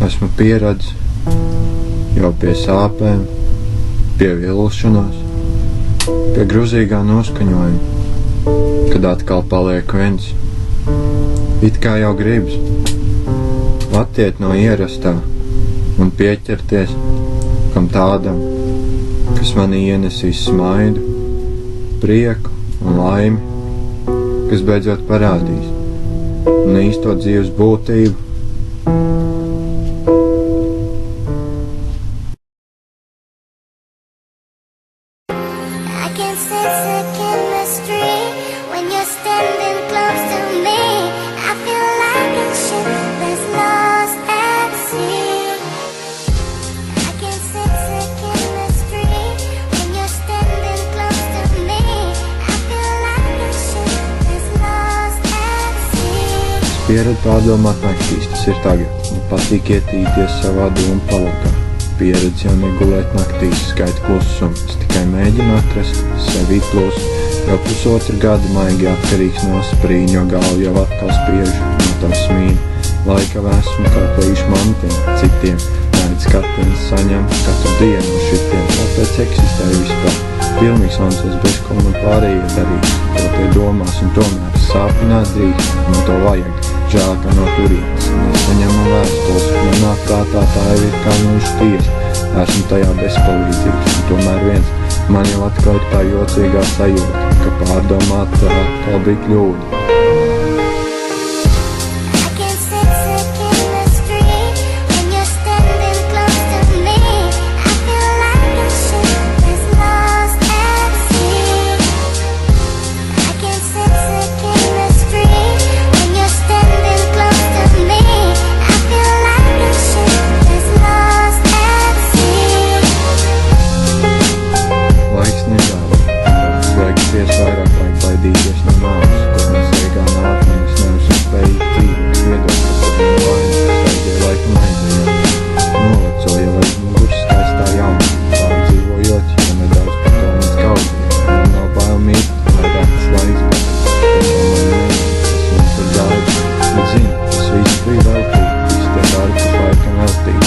Esmu pieradis jau pie sāpēm, pie vilšanās, pie gruzīgā noskaņojuma, kad atkal paliek viens. It kā jau gribas attiet no ierastā un pieķerties kam tādam, kas manī ienesīs smaidu, prieku un laimi, kas beidzot parādīs un īsto dzīves būtību. I can sense the chemistry when you're standing close to me. I feel like a ship that's lost at sea. I can sense the chemistry when you're standing close to me. I feel like a ship that's lost at sea. Pieredzi pārdomāt naktīs, tas ir tagad, man patīk ietīties savā domu palakā. Pieredzi jau negulēt naktīs, skaita klusumu, es tikai mēģinu atrast sevi klusu. Jau pusotru gadu maigi atkarīgs no sprīņa, jo galva jau atkal spiež no tava smīna. Laika vēsmu kā plīšu mantiem, citiem redz katrs saņem katru dienu no šitiem, tāpēc eksistē vispār. Pilnīgs ansas bez ko man pārējie darīt, to tie domās un tomēr sāpināt drīkst, man to vajag. Žēl, ka no turienes nesaņemam vēstules, manā prātā tā jau ir kā mūža tiesa. Esmu tajā bezpalīdzīgs, un tomēr viens man jau atkal ir tā jocīgā sajūta, ka pārdomāt tā atkal bija kļūda. I can sense the chemistry when you're standing close to me. I feel like a ship that's lost at sea. I can sense the chemistry when you're standing close to me. I feel like a ship that's lost at sea. Laiks negāva, slēgties vairāk, vajag baidīties no nāves, ko mēs veikā nākam, es neesmu spējīgi dzīvot, viedot, ka saviem vainas, saigie laikam aizējām. Novecoja aiz muguras skaistā jaunā, pārdzīvojot, jo nedaudz par to mans kaudīja. Man nav bail mīt, lai rētas laiks, bet tiešām man neviens, tas man par daudz, bet zini, tas viss bija veltīgi, viss tie darbi, kas laikam veltīgi.